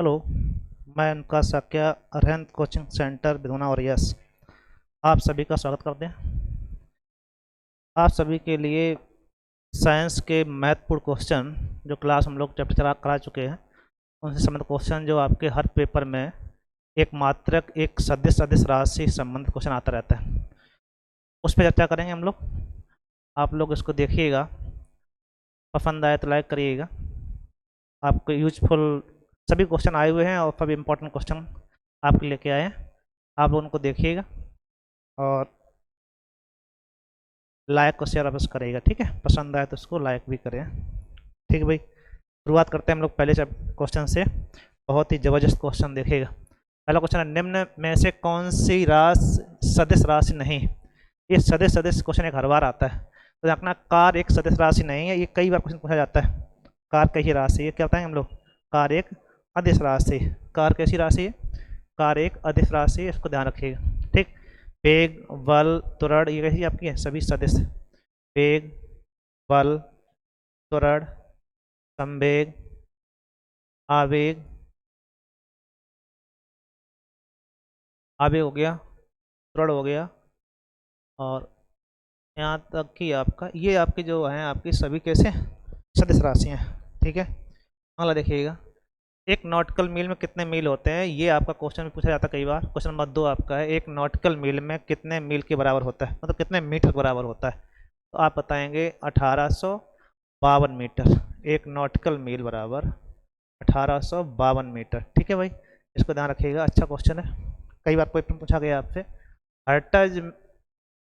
Hello, मैं उनका Sakya Arhant coaching centre Bidhuna और यस आप सभी का स्वागत करते हैं। आप सभी के लिए साइंस के महत्वपूर्ण क्वेश्चन जो क्लास हम लोग चैप्टर चला करा चुके हैं उनसे संबंधित क्वेश्चन जो आपके हर पेपर में एक मात्रक एक सदिश सदिश राशि संबंधित क्वेश्चन आता रहता है, उस पर चर्चा करेंगे हम लोग। आप लोग इसको देखिएगा, पसंद आए तो लाइक करिएगा। आपको यूजफुल सभी क्वेश्चन आए हुए हैं और सभी इम्पोर्टेंट क्वेश्चन आपके लेके आए हैं। आप लोग उनको देखिएगा और लाइक को शेयर अवश्य करेगा, ठीक है। पसंद आए तो उसको लाइक भी करें, ठीक है भाई। शुरुआत करते हैं हम लोग पहले क्वेश्चन से। बहुत ही ज़बरदस्त क्वेश्चन देखिएगा। पहला क्वेश्चन है, निम्न में से कौन सी राशि सदिश राशि नहीं। ये सदिश सदिश क्वेश्चन एक हर बार आता है, तो देखना कार एक सदिश राशि नहीं है। ये कई बार क्वेश्चन पूछा जाता है। कार कई राशि, ये क्या बताएंगे हम लोग, कार एक अदिश राशि। कार कैसी राशि है, कार एक अदिश राशि, इसको ध्यान रखिएगा, ठीक। वेग, बल, त्वरण, ये कैसी आपकी है, सभी सदिश। वेग, बल, त्वरण, संवेग, आवेग, आवेग हो गया, त्वरण हो गया, और यहाँ तक कि आपका ये आपके जो हैं आपकी सभी कैसे सदिश राशियाँ, ठीक है। अगला देखिएगा, एक नॉटिकल मील में कितने मील होते हैं। ये आपका क्वेश्चन में पूछा जाता है कई बार। क्वेश्चन नंबर 2 आपका है, एक नॉटिकल मील में कितने मील के बराबर होता है, मतलब कितने मीटर के बराबर होता है। तो आप बताएंगे 1852 मीटर। एक नॉटिकल मील बराबर 1852 मीटर, ठीक है भाई। इसको ध्यान रखिएगा, अच्छा क्वेश्चन है, कई बार कोई पूछा गया आपसे। हर्ट्ज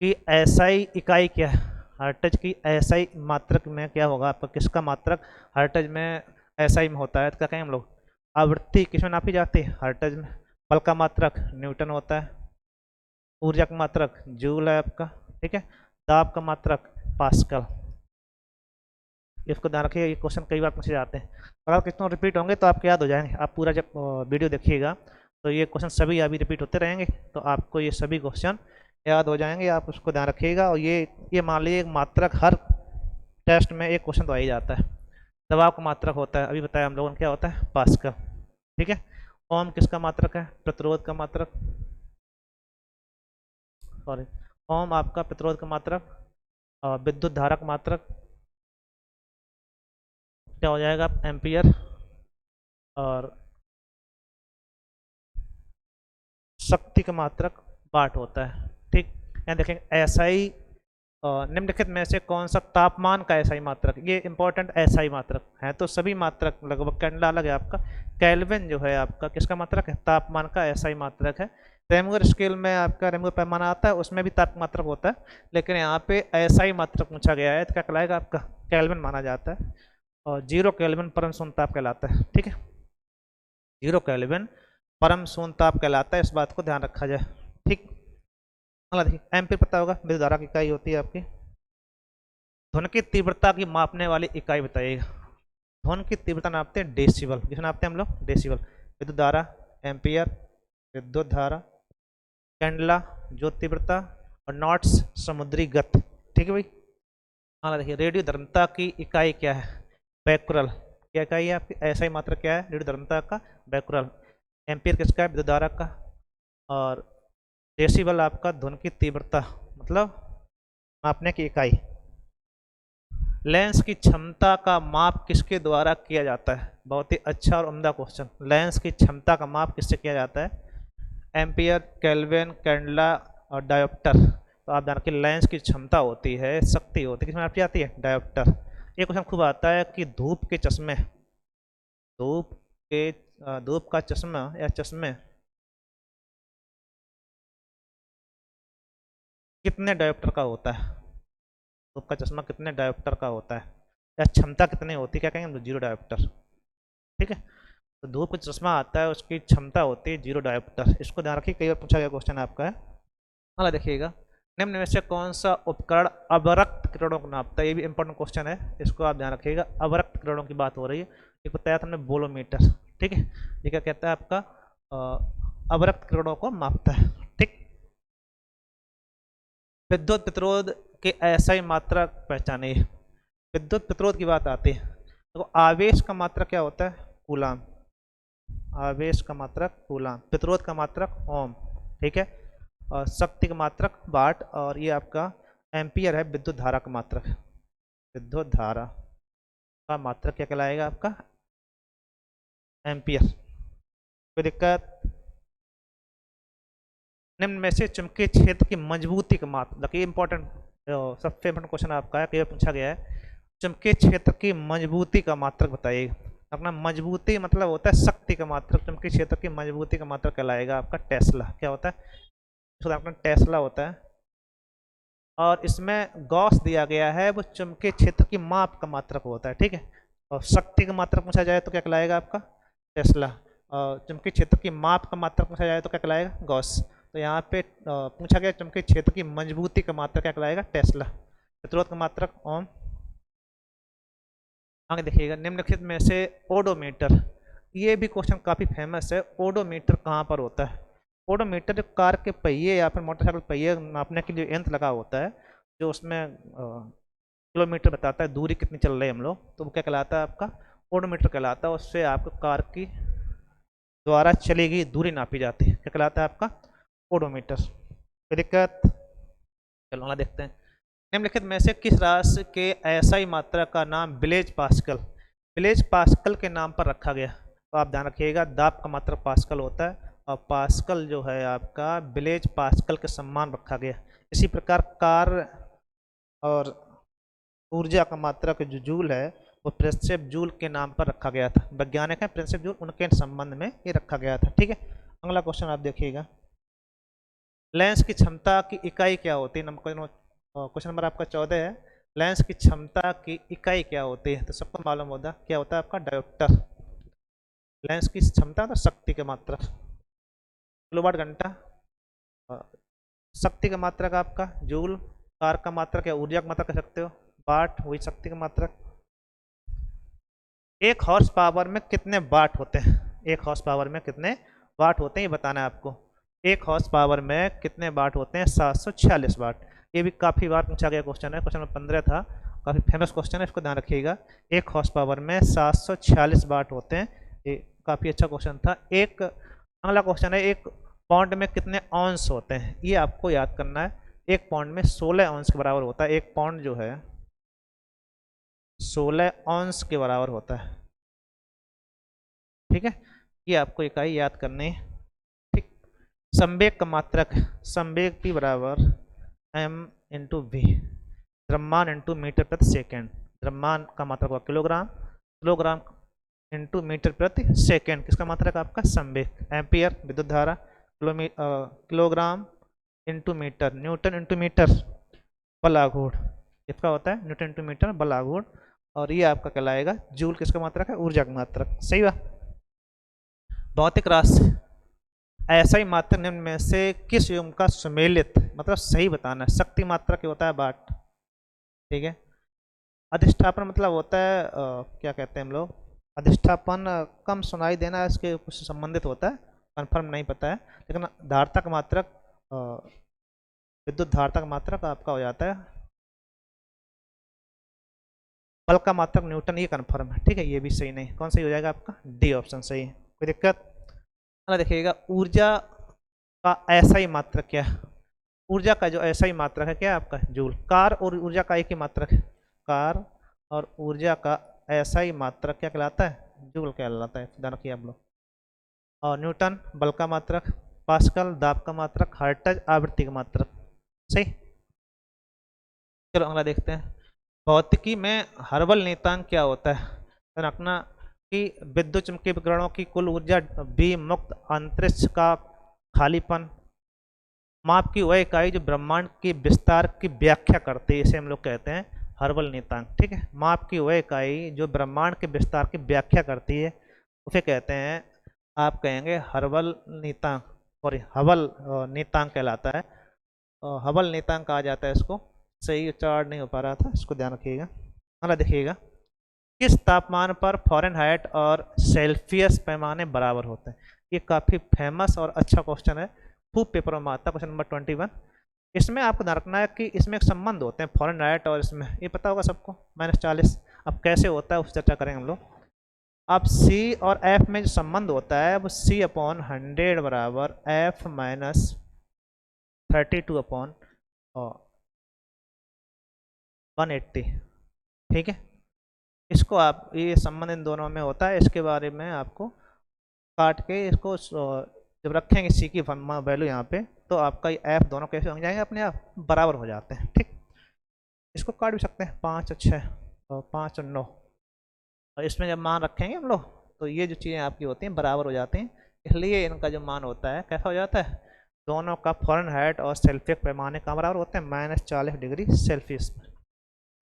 की एसआई इकाई क्या है। हर्ट्ज की एसआई मात्रक में क्या होगा आपका, किसका मात्रक हर्ट्ज में एसआई में होता है, तो क्या कहें हम लोग, आवृत्ति किसमें नापी जाती है, हर्ट्ज में। बल का मात्रक न्यूटन होता है। ऊर्जा का मात्रक जूल है आपका, ठीक है। दाब का मात्रक पास्कल। इसको ध्यान रखिए, ये क्वेश्चन कई बार पूछे जाते हैं। अगर कितनों रिपीट होंगे तो आपको याद हो जाएंगे। आप पूरा जब वीडियो देखिएगा तो ये क्वेश्चन सभी अभी रिपीट होते रहेंगे, तो आपको ये सभी क्वेश्चन याद हो जाएंगे। आप उसको ध्यान रखिएगा। और ये मान लीजिए एक मात्रक हर टेस्ट में एक क्वेश्चन तो आ ही जाता है। दबाव का मात्रक होता है, अभी बताया हम लोगों ने क्या होता है, पास्कल, ठीक है। ओम किसका मात्रक है, प्रतिरोध का मात्रक, सॉरी, ओम आपका प्रतिरोध का मात्रक। और विद्युत धारा का मात्रक क्या हो जाएगा, एम्पियर। और शक्ति का मात्रक वाट होता है, ठीक। यहाँ देखेंगे एसआई, निम्नलिखित में से कौन सा तापमान का एसआई मात्रक, ये इंपॉर्टेंट एसआई मात्रक है। तो सभी मात्रक लगभग कैंडला अलग है आपका। केल्विन जो है आपका किसका मात्रक है, तापमान का एसआई मात्रक है। रेमगर स्केल में आपका रेमगर पैमाना आता है, उसमें भी ताप मात्रक होता है, लेकिन यहाँ पे एसआई मात्रक पूछा गया है तो क्या कहलाएगा आपका, केल्विन माना जाता है। और 0 केल्विन परम शून्य ताप कहलाता है, ठीक है। 0 केल्विन परम शून्य ताप कहलाता है, इस बात को ध्यान रखा जाए, ठीक। अगला देखिए, एम्पीयर पता होगा, विद्युत धारा की इकाई होती है आपकी। ध्वनि की तीव्रता की मापने वाली इकाई बताइएगा। ध्वनि की तीव्रता नापते हैं डेसिबल, किसे नापते हैं हम लोग, डेसिबल। विद्युत धारा एम्पियर, विद्युत धारा कैंडला ज्योत तीव्रता, और नॉट्स समुद्री गति, ठीक है भाई। हाँ देखिए, रेडियो धर्मता की इकाई क्या है, बैकुरल। क्या इकाई है आपकी, ऐसा ही मात्रा क्या है रेडियो धर्मता का, बैकुरल। एम्पियर किसका है, विद्युत धारा का। और डेसिबल आपका ध्वनि की तीव्रता, मतलब मापने की इकाई। लेंस की क्षमता का माप किसके द्वारा किया जाता है, बहुत ही अच्छा और उम्दा क्वेश्चन। लेंस की क्षमता का माप किससे किया जाता है, एम्पियर, केल्विन, कैंडला और डायोप्टर। तो आप जान के लेंस की क्षमता होती है, शक्ति होती है, किसमें आपकी आती है, डायोप्टर। एक क्वेश्चन खूब आता है कि धूप के चश्मे, धूप के धूप का चश्मा या चश्मे कितने डायोप्टर का होता है, धूप का चश्मा कितने डायोप्टर का होता है, या क्षमता कितनी होती है, क्या कहेंगे, 0 डायोप्टर, ठीक है। तो धूप का चश्मा आता है, उसकी क्षमता होती है 0 डायोप्टर। इसको ध्यान रखिए, कई बार पूछा गया क्वेश्चन आपका है। अगला देखिएगा, निम्न में से कौन सा उपकरण अवरक्त किरणों को नापता है, ये भी इंपॉर्टेंट क्वेश्चन है, इसको आप ध्यान रखिएगा। अवरक्त किरणों की बात हो रही है, एक बताया था हमने बोलोमीटर, ठीक है। ये क्या कहता है आपका, अवरक्त किरणों को मापता है, ठीक। विद्युत प्रतिरोध के ऐसा ही मात्रा पहचानिए। विद्युत प्रतिरोध की बात आती है, तो आवेश का मात्रा क्या होता है, कूलाम। आवेश का मात्रक कूलाम, प्रतिरोध का मात्रक ओम, ठीक है, और शक्ति का मात्रक वाट, और ये आपका एम्पियर है विद्युत धारा का मात्रक। विद्युत धारा का मात्रक क्या कहलाएगा आपका? एम्पियर। कोई दिक्कत? निम्न में से चुंबकीय क्षेत्र की मजबूती का मात्रक, देखिए इंपॉर्टेंट सबसे इंपॉर्टेंट क्वेश्चन आपका है, कई पूछा गया है। चुंबकीय क्षेत्र की मजबूती का मात्रक बताइए। अपना मजबूती मतलब होता है शक्ति का मात्रक, चुंबकीय क्षेत्र की मजबूती का मात्रक कहलाएगा आपका टेस्ला। क्या होता है? अपना टेस्ला होता है। और इसमें गॉस दिया गया है, वो चुंबकीय क्षेत्र की माप का मात्रक होता है, ठीक है। और शक्ति का मात्रक पूछा जाए तो क्या कहलाएगा आपका? टेस्ला। और चुंबकीय क्षेत्र की माप का मात्रक पूछा जाए तो क्या कहलाएगा? गॉस। तो यहाँ पे पूछा गया चुंबकीय क्षेत्र की मजबूती का मात्रक क्या कहलाएगा? टेस्ला। प्रतिरोध का मात्रक ओम। आगे देखिएगा, निम्नलिखित में से ओडोमीटर, ये भी क्वेश्चन काफ़ी फेमस है। ओडोमीटर कहाँ पर होता है? ओडोमीटर जो कार के पहिए या फिर मोटरसाइकिल पहिए नापने के लिए यंत्र लगा होता है, जो उसमें किलोमीटर बताता है दूरी कितनी चल रही है हम लोग, तो वो क्या कहलाता है आपका? ओडोमीटर कहलाता है। उससे आपको कार की द्वारा चली गई दूरी नापी जाती है। क्या कहलाता है आपका? ओडोमीटर। कोई दिक्कत? चलो अगला देखते हैं। निम्नलिखित में से किस राशि के एसआई मात्रा का नाम ब्लेज पास्कल, ब्लेज पास्कल के नाम पर रखा गया? तो आप ध्यान रखिएगा, दाब का मात्रक पास्कल होता है, और पास्कल जो है आपका ब्लेज पास्कल के सम्मान रखा गया। इसी प्रकार कार्य और ऊर्जा का मात्रक जो जूल है, वो प्रिंसिप जूल के नाम पर रखा गया था। वैज्ञानिक है प्रिंसिप जूल, उनके संबंध में ये रखा गया था, ठीक है। अगला क्वेश्चन आप देखिएगा, लेंस की क्षमता की इकाई क्या होती है? क्वेश्चन नंबर आपका 14 है। लेंस की क्षमता की इकाई क्या होती है? तो सबको मालूम होगा क्या होता है आपका? डायोप्टर। लेंस की क्षमता तो शक्ति की मात्रा, किलोवाट घंटा। शक्ति का मात्रक आपका जूल, कार का मात्रक या ऊर्जा का मात्रक कह सकते हो वाट, वही शक्ति का मात्रक। एक हॉर्स पावर में कितने वाट होते हैं? एक हॉर्स पावर में कितने वाट होते हैं ये बताना है आपको। एक हॉर्स पावर में कितने वाट होते हैं? 746 वाट। ये भी काफ़ी बार पूछा गया क्वेश्चन है, क्वेश्चन नंबर 15 था, काफ़ी फेमस क्वेश्चन है, इसको ध्यान रखिएगा। एक हॉर्स पावर में 746 वाट होते हैं, ये काफ़ी अच्छा क्वेश्चन था। एक अगला क्वेश्चन है, एक पाउंड में कितने ऑन्स होते हैं? ये आपको याद करना है। एक पाउंड में 16 ऑन्स के बराबर होता है। एक पाउंड जो है 16 ऑन्स के बराबर होता है, ठीक है। ये आपको इकाई याद करनी है, ठीक। संवेग का मात्रक, संवेग p बराबर m इंटू वी, द्रव्यमान इंटू मीटर प्रति सेकेंड। द्रव्यमान का मात्रक हुआ किलोग्राम, किलोग्राम इंटू मीटर प्रति सेकेंड किसका मात्रक? आपका संवेग। एम्पियर विद्युत धारा, kilogram into metre, newton into metre बल आघूर्ण, इसका होता है न्यूटन इंटू मीटर बल आघूर्ण। और ये आपका कहलाएगा जूल किसका मात्रक है? ऊर्जा का मात्रक। सही बात। भौतिक राशि ऐसा ही मात्रक निम्न में से किस युग्म का सुमेलित, मतलब सही बताना है। शक्ति मात्रक क्या होता है? वाट, ठीक है। अधिष्ठापन मतलब होता है क्या कहते हैं हम लोग? अधिष्ठापन कम सुनाई देना, इसके कुछ संबंधित होता है, कन्फर्म नहीं पता है। लेकिन धारता का मात्रक, विद्युत धारता का मात्रक आपका हो जाता है, बल का मात्रक न्यूटन, ये कन्फर्म है, ठीक है। ये भी सही नहीं, कौन सही हो जाएगा आपका? डी ऑप्शन सही है। कोई दिक्कत? अगला देखिएगा, ऊर्जा का ऐसा ही मात्रक क्या है? ऊर्जा का जो ऐसा ही मात्रक है क्या आपका? जूल। कार और ऊर्जा का एक ही मात्रक है, कार और ऊर्जा का ऐसा ही मात्रक क्या कहलाता है? जूल कहलाता है, ध्यान रखिए आप लोग। और न्यूटन बल का मात्रक, पास्कल दाब का मात्रक, हर्ट्ज आवृत्ति का मात्रक। सही। चलो अगला देखते हैं, भौतिकी में हर्बल नियतांक क्या होता है? तो रखना कि विद्युत चुम्बकीय उपकरणों की कुल ऊर्जा, बी मुक्त अंतरिक्ष का खालीपन, माप की वह इकाई जो ब्रह्मांड के विस्तार की व्याख्या करती है, इसे हम लोग कहते हैं हर्बल नियतांक, ठीक है। माप की वह इकाई जो ब्रह्मांड के विस्तार की व्याख्या करती है, उसे कहते हैं, आप कहेंगे हर्बल नियतांक, सॉरी हबल नियतांक कहलाता है। हबल नियतांक कहा जाता है इसको, सही उच्चारण नहीं हो पा रहा था, इसको ध्यान रखिएगा। अगला देखिएगा, किस तापमान पर फ़ारेनहाइट और सेल्सियस पैमाने बराबर होते हैं? ये काफ़ी फेमस और अच्छा क्वेश्चन है, खूब पेपर में आता है, क्वेश्चन नंबर 21। इसमें आपको ध्यान रखना है कि इसमें एक संबंध होते हैं फ़ारेनहाइट और इसमें, ये पता होगा सबको, -40। अब कैसे होता है उस चर्चा करेंगे हम लोग। अब सी और एफ में जो संबंध होता है वो सी अपॉन 100 बराबर एफ माइनस 32 अपॉन 180। ठीक है, इसको आप, ये संबंध इन दोनों में होता है, इसके बारे में आपको काट के इसको जब रखेंगे सी की वैल्यू यहाँ पे, तो आपका ये एफ दोनों कैसे हो जाएंगे, अपने आप बराबर हो जाते हैं। ठीक, इसको काट भी सकते हैं, 5 और 6 और 5 और 9, और इसमें जब मान रखेंगे हम लोग तो ये जो चीज़ें आपकी होती हैं बराबर हो जाती हैं, इसलिए इनका जो मान होता है कैसा हो जाता है, दोनों का फ़ारेनहाइट और सेल्सियस पैमाने का बराबर होते हैं, -40 डिग्री सेल्सियस।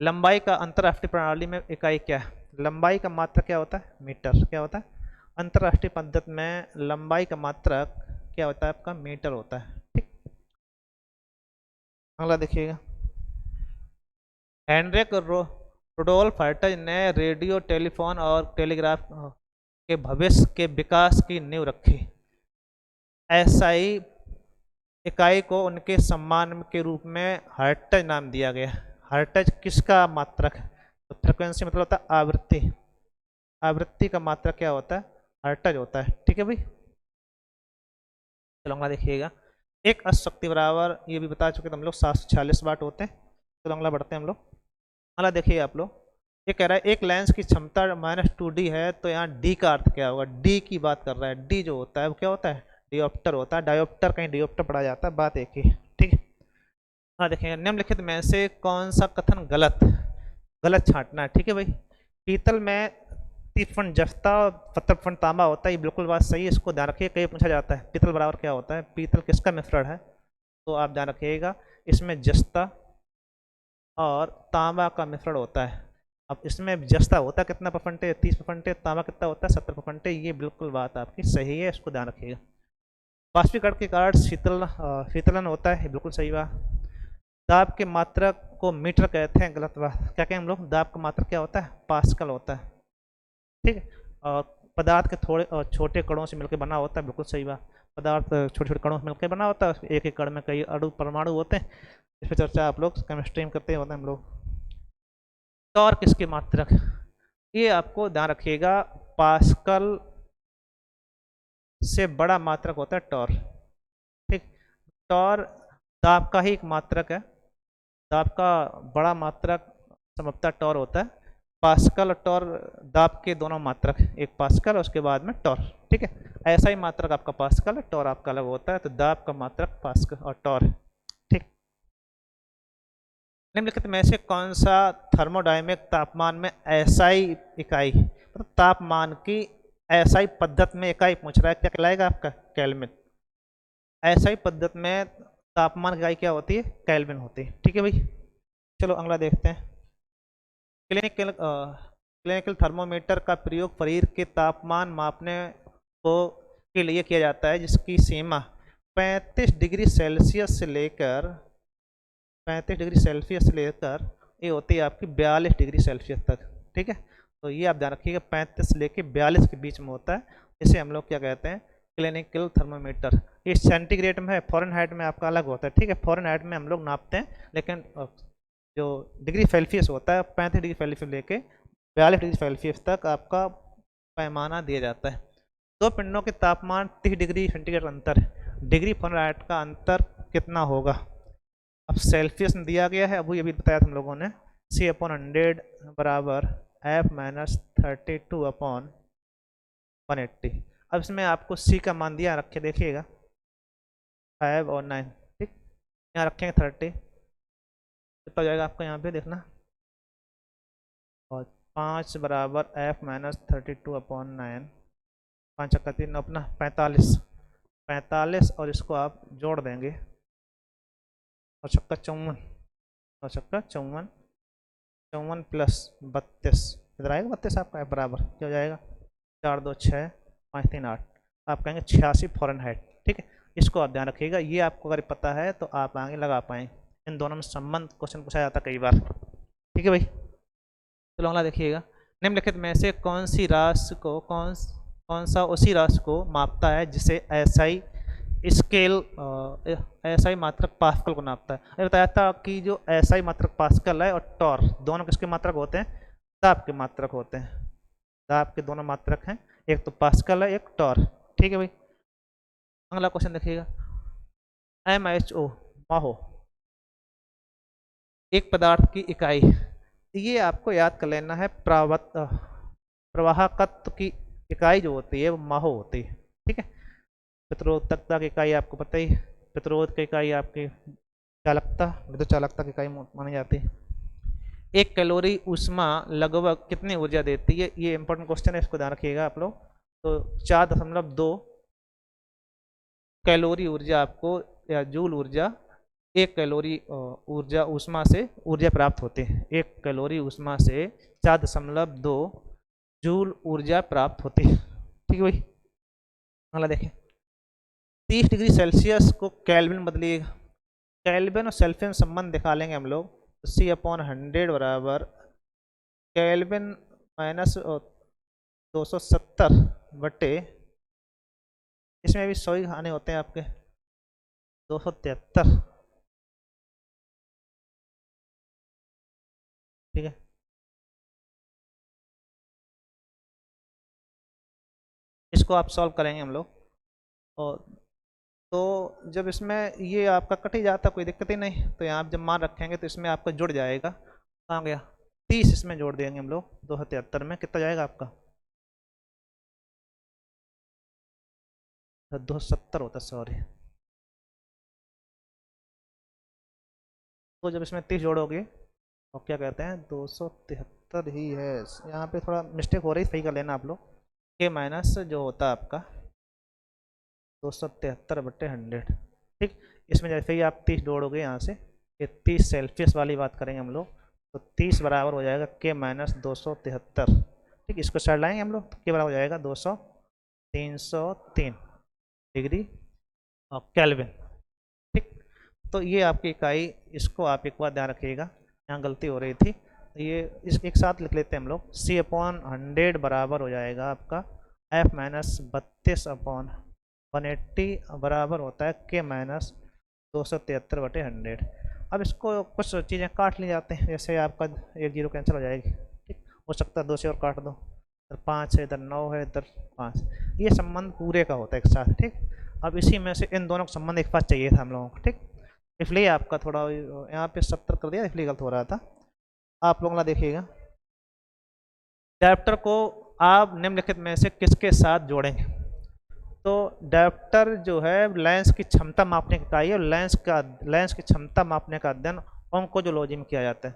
लंबाई का अंतर्राष्ट्रीय प्रणाली में इकाई क्या है, लंबाई का मात्रक क्या होता है, मीटर। क्या होता है अंतर्राष्ट्रीय पद्धति में लंबाई का मात्रक क्या होता है आपका, मीटर होता है। ठीक, अगला देखिएगा, हेनरिक रुडोल्फ हर्ट्ज ने रेडियो, टेलीफोन और टेलीग्राफ के भविष्य के विकास की नींव रखी। एसआई इकाई को उनके सम्मान के रूप में हर्ट्ज नाम दिया गया। हर्ट्ज किसका मात्रक है, तो फ्रिक्वेंसी मतलब होता है आवृत्ति, आवृत्ति का मात्रक क्या होता है, हर्ट्ज होता है। ठीक है भाई, चलो अगला देखिएगा, एक अशक्ति बराबर, ये भी बता चुके थे हम लोग, 746 वाट होते हैं। चलो अगला बढ़ते हैं हम लोग, अगला देखिए आप लोग, ये कह रहा है एक लेंस की क्षमता -2D है, तो यहाँ D का अर्थ क्या होगा, D की बात कर रहा है। D जो होता है वो क्या होता है, डियोप्टर होता है, डायोप्टर कहीं डियोप्टर पढ़ा जाता है, बात एक ही। ठीक है, हाँ देखेंगे, निम्नलिखित में से कौन सा कथन गलत, गलत छांटना है। ठीक है भाई, पीतल में तिफन जस्ता और पत्थरफन तांबा होता है, ये बिल्कुल बात सही है, इसको ध्यान रखिए, कहीं पूछा जाता है पीतल बराबर क्या होता है, पीतल किसका मिश्रण है, तो आप ध्यान रखिएगा इसमें जस्ता और तांबा का मिश्रण होता है। अब इसमें जस्ता होता है कितना परसेंटेज, 30%, तांबा कितना होता है 70%, ये बिल्कुल बात आपकी सही है, इसको ध्यान रखिएगा। वाष्पीकरण के कारण शीतलन होता है, बिल्कुल सही बात। दाब के मात्रक को मीटर कहते हैं, गलत बात। क्या कहें हम लोग, दाब का मात्रक क्या होता है, पास्कल होता है। ठीक है, और पदार्थ के थोड़े छोटे कणों से मिलकर बना होता है, बिल्कुल सही बात। पदार्थ छोटे छोटे कणों से मिलकर बना होता है, एक एक कण में कई अणु परमाणु होते हैं, इस पर चर्चा आप लोग केमिस्ट्री में करते होते हैं हम लोग। टॉर्क किसके मात्रक, ये आपको ध्यान रखिएगा, पास्कल से बड़ा मात्रक होता है टॉर। ठीक, टॉर दाब का ही एक मात्रक है, दाब का बड़ा मात्रक समता टॉर होता है। पास्कल और टॉर दाब के दोनों मात्रक, एक पास्कल और उसके बाद में टॉर। ठीक है, ऐसा ही मात्रक आपका पास्कल है, टॉर आपका अलग होता है, तो दाब का मात्रक पास्कल और टॉर। ठीक, निम्नलिखित में से कौन सा थर्मोडायनेमिक तापमान में एसआई इकाई, मतलब तापमान की एसआई पद्धति में इकाई पूछ रहा है, क्या कहलाएगा आपका, केल्विन। एसआई पद्धति में तापमान की इकाई क्या होती है, केल्विन होती है। ठीक है भाई, चलो अगला देखते हैं, क्लिनिकल थर्मोमीटर का प्रयोग शरीर के तापमान मापने को के लिए किया जाता है, जिसकी सीमा 35 डिग्री सेल्सियस से लेकर 35 डिग्री सेल्सियस से लेकर ये होती है आपकी 42 डिग्री सेल्सियस तक। ठीक है, तो ये आप ध्यान रखिएगा, 35 से लेकर 42 के बीच में होता है, इसे हम लोग क्या कहते हैं, क्लिनिकल थर्मोमीटर। ये सेंटीग्रेड में है, फॉरेनहाइट में आपका अलग होता है। ठीक है, फॉरेनहाइट में हम लोग नापते हैं, लेकिन जो डिग्री सेल्सियस होता है 35 डिग्री सेल्सियस लेके 42 डिग्री सेल्सियस तक आपका पैमाना दिया जाता है। दो पिंडों के तापमान 30 डिग्री सेंटीग्रेड अंतर है, डिग्री फॉरेनहाइट का अंतर कितना होगा, अब सेल्सियस में दिया गया है, अभी अभी बताया था हम लोगों ने, C/100 बराबर F-32/180। अब इसमें आपको C का मान दिया रखे, देखिएगा 5 और 9। ठीक, यहाँ रखेंगे 30, कितना हो जाएगा आपका यहाँ पे देखना, और 5 बराबर F-32/9, 5 का 3 अपना 45, और इसको आप जोड़ देंगे, और 54, और 54, 54 प्लस 32, इधर आएगा 32 आपका बराबर क्या हो जाएगा, 4 2 6 5 3 8, आप कहेंगे 86 फॉरेनहाइट। ठीक है, इसको आप ध्यान रखिएगा, ये आपको अगर पता है तो आप आगे लगा पाएँ, इन दोनों में संबंध क्वेश्चन पूछा जाता है कई बार। ठीक है भाई, चलो अगला देखिएगा, निम्नलिखित में से कौन सी राशि को कौन सा उसी राशि को मापता है जिसे एसआई स्केल, एसआई मात्रक पास्कल को नापता है। अभी बताया था कि जो एसआई मात्रक पास्कल है और टॉर दोनों किसके मात्रक होते हैं, ताप के मात्रक होते हैं। दाब के दोनों मात्रक हैं, एक तो पास्कल है एक टॉर। ठीक है भाई। अगला क्वेश्चन देखिएगा, MHO माहो एक पदार्थ की इकाई, ये आपको याद कर लेना है। प्रवाहकत्व की इकाई जो होती है वो माहो होती है। ठीक है। प्रतिरोधकता की इकाई आपको पता ही, प्रतिरोध की इकाई आपकी चालकता, विद्युत चालकता की इकाई मानी जाती है। एक कैलोरी ऊष्मा लगभग कितनी ऊर्जा देती है, ये इंपॉर्टेंट क्वेश्चन है, इसको ध्यान रखिएगा आप लोग। तो 4.2 कैलोरी ऊर्जा आपको, या जूल ऊर्जा, एक कैलोरी ऊर्जा ऊष्मा से ऊर्जा प्राप्त होती है। एक कैलोरी ऊष्मा से 4.2 जूल ऊर्जा प्राप्त होती है। ठीक है भाई। अगला देखें, 30 डिग्री सेल्सियस को केल्विन बदलिएगा। केल्विन और सेल्सियस संबंध दिखा लेंगे हम लोग। C/100 बराबर केल्विन माइनस 270 बटे, इसमें भी 100 आने होते हैं आपके, 273। ठीक है। इसको आप सॉल्व करेंगे हम लोग। और तो जब इसमें ये आपका कट ही जाता, कोई दिक्कत ही नहीं, तो यहाँ जब मान रखेंगे तो इसमें आपका जुड़ जाएगा। कहाँ गया, 30 इसमें जोड़ देंगे हम लोग, 273 में कितना जाएगा आपका, 270 होता, सॉरी। तो जब इसमें 30 जोड़ोगे और क्या कहते हैं, 273 ही है। यहाँ पे थोड़ा मिस्टेक हो रही, सही कर लेना आप लोग। के माइनस जो होता है आपका 273 बटे 100। ठीक। इसमें जैसे ही आप 30 जोड़ोगे यहाँ से, ये 30 सेल्सियस वाली बात करेंगे हम लोग, तो 30 बराबर हो जाएगा के माइनस 273। ठीक। इसको साइड लाएंगे हम लोग, तो के बराबर हो जाएगा 303 डिग्री और केल्विन। ठीक। तो ये आपकी इकाई, इसको आप एक बार ध्यान रखिएगा, यहाँ गलती हो रही थी। तो ये इस एक साथ लिख लेते हैं हम लोग। C/100 बराबर हो जाएगा आपका F माइनस 32/180 बराबर होता है के माइनस 273 बटे 100। अब इसको कुछ चीज़ें काट ली जाते हैं, जैसे आपका 1 0 कैंसिल हो जाएगी। ठीक। हो सकता है 2 से और काट दो, इधर 5 है, इधर 9 है, इधर 5, ये संबंध पूरे का होता है एक साथ। ठीक। अब इसी में से इन दोनों का संबंध एक साथ चाहिए था हम लोगों को। ठीक। इसलिए आपका थोड़ा यहाँ पे 70 कर दिया, इसलिए गलत हो रहा था। आप लोग ना देखिएगा, डायोप्टर को आप निम्नलिखित में से किसके साथ जोड़ेंगे। तो डायोप्टर जो है लेंस की क्षमता मापने की इकाई है, और लेंस की क्षमता मापने का अध्ययन ऑन्कोलॉजी में किया जाता है।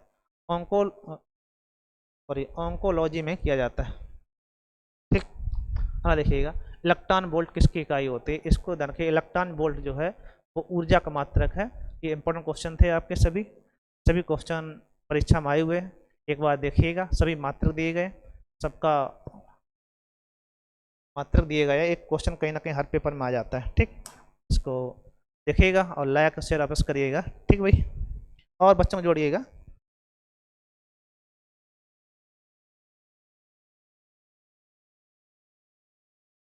ऑन्कोलॉजी में किया जाता है। ठीक। हाँ देखिएगा, इलेक्ट्रॉन वोल्ट किसकी इकाई होती है, इसको ध्यान रखिए। इलेक्ट्रॉन वोल्ट जो है वो ऊर्जा का मात्रक है। ये इंपॉर्टेंट क्वेश्चन थे आपके, सभी क्वेश्चन परीक्षा में आए हुए हैं। एक बार देखिएगा, सभी मात्रक दिए गए, सबका मात्रक दिए गए। एक क्वेश्चन कहीं ना कहीं हर पेपर में आ जाता है। ठीक। इसको देखिएगा और लाइक शेयर वापस करिएगा। ठीक भाई। और बच्चों को जोड़िएगा।